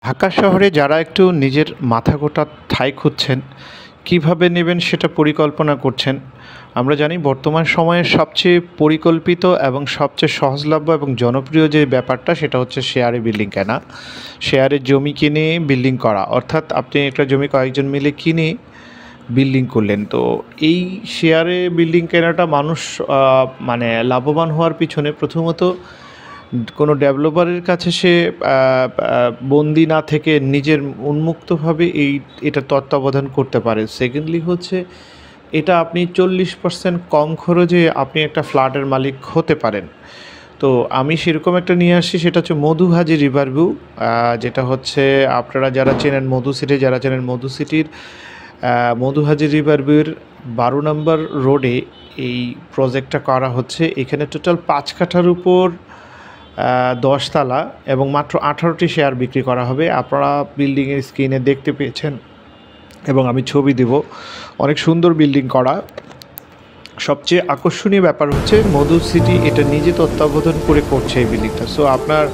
ঢাকা শহরে যারা একটু নিজের মাথা গোটা ঠাঁই খুঁজছেন, কিভাবে নেবেন সেটা পরিকল্পনা করছেন। আমরা জানি বর্তমান সময়ে সবচেয়ে পরিকল্পিত এবং সবচেয়ে সহজলভ্য এবং জনপ্রিয় যে ব্যাপারটা সেটা হচ্ছে শেয়ারে বিল্ডিং কেনা। শেয়ারে জমি কিনে বিল্ডিং করা। অর্থাৎ আপনি একটা জমি কয়েকজন মিলে কিনে বিল্ডিং করলেন। তো এই শেয়ারে বিল্ডিং কেনাটা মানুষ মানে লাভবান হওয়ার পিছনে প্রথমত কোনো ডেভেলপারের কাছে সে বন্দি না থেকে নিজের উন্মুক্তভাবে এটা তত্ত্বাবধান করতে পারে। সেকেন্ডলি হচ্ছে এটা আপনি 40% কম খরচে আপনি একটা ফ্ল্যাটের মালিক হতে পারেন। তো আমি সেরকম একটা নিয়ে আসছি, সেটা হচ্ছে মধুহাজি রিভার ভিউ। যেটা হচ্ছে আপনারা যারা চেনেন মধু সিটি, যারা চেনেন মধু সিটির মধুহাজি রিভার ভিউর 12 নম্বর রোডে এই প্রজেক্টটা করা হচ্ছে। এখানে টোটাল 5 কাঠার উপর 10 তালা এবং মাত্র 18টি শেয়ার বিক্রি করা হবে। আপনারা বিল্ডিংয়ের স্ক্রিনে দেখতে পেয়েছেন এবং আমি ছবি দেব। অনেক সুন্দর বিল্ডিং করা। সবচেয়ে আকর্ষণীয় ব্যাপার হচ্ছে মধু সিটি এটা নিজে তত্ত্বাবধান করে করছে এই বিল্ডিংটা। সো আপনার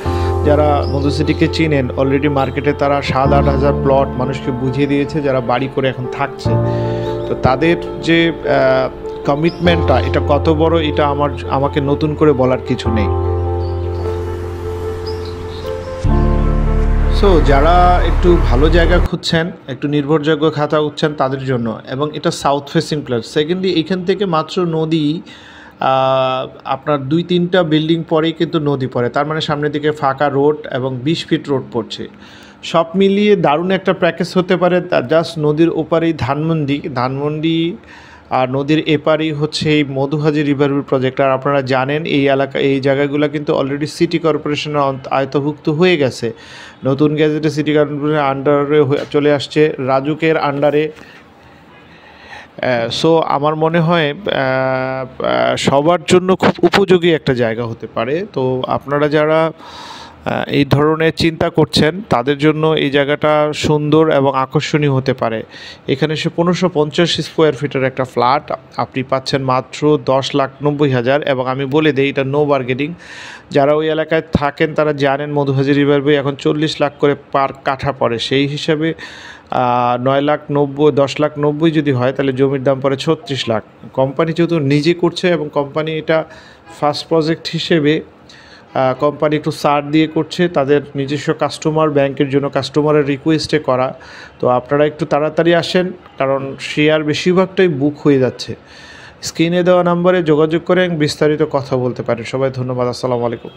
যারা মধু সিটিকে চিনেন, অলরেডি মার্কেটে তারা 7-8 হাজার প্লট মানুষকে বুঝিয়ে দিয়েছে যারা বাড়ি করে এখন থাকছে। তো তাদের যে কমিটমেন্টটা এটা কত বড়, এটা আমাকে নতুন করে বলার কিছু নেই। সো যারা একটু ভালো জায়গা খুঁজছেন, একটু নির্ভরযোগ্য খাতা খুঁজছেন তাদের জন্য, এবং এটা সাউথ ফেসিং প্লেস। সেকেন্ডলি এখান থেকে মাত্র নদী আপনার 2-3টা বিল্ডিং পরেই কিন্তু নদী পড়ে, তার মানে সামনের দিকে ফাঁকা রোড এবং 20 ফিট রোড পড়ছে। সব মিলিয়ে দারুণ একটা প্যাকেজ হতে পারে। জাস্ট নদীর ওপারেই ধানমন্ডি আর নদীর এপারেই হচ্ছে এই মধুহাজি রিভার ভিউ প্রজেক্ট। আর আপনারা জানেন এই জায়গাগুলো কিন্তু অলরেডি সিটি কর্পোরেশনের আয়ত্তভুক্ত হয়ে গেছে। নতুন গ্যাজেটে সিটি কর্পোরেশনের আন্ডারে চলে আসছে, রাজুকের আন্ডারে। সো আমার মনে হয় সবার জন্য খুব উপযোগী একটা জায়গা হতে পারে। তো আপনারা যারা এই ধরনের চিন্তা করছেন তাদের জন্য এই জায়গাটা সুন্দর এবং আকর্ষণীয় হতে পারে। এখানে 1550 স্কোয়ার ফিটের একটা ফ্ল্যাট আপনি পাচ্ছেন মাত্র 10,90,000। এবং আমি বলে দিই এটা নো বার্গেনিং। যারা ওই এলাকায় থাকেন তারা জানেন মধুহাজি রিভার ভিউ এখন 40 লাখ করে পার কাঠা পড়ে। সেই হিসাবে 9,90,000 10,90,000 যদি হয় তাহলে জমির দাম পড়ে 36 লাখ। কোম্পানি যেহেতু নিজে করছে এবং কোম্পানি এটা ফার্স্ট প্রজেক্ট হিসেবে কোম্পানি একটু ছাড় দিয়ে করছে তাদের নিজস্ব কাস্টমার, ব্যাংকের জন্য কাস্টমারের রিকোয়েস্টে করা। তো আপনারা একটু তাড়াতাড়ি আসেন, কারণ শেয়ার বেশিরভাগটাই বুক হয়ে যাচ্ছে। স্ক্রিনে দেওয়া নাম্বারে যোগাযোগ করে বিস্তারিত কথা বলতে পারেন। সবাই ধন্যবাদ। আসসালামু আলাইকুম।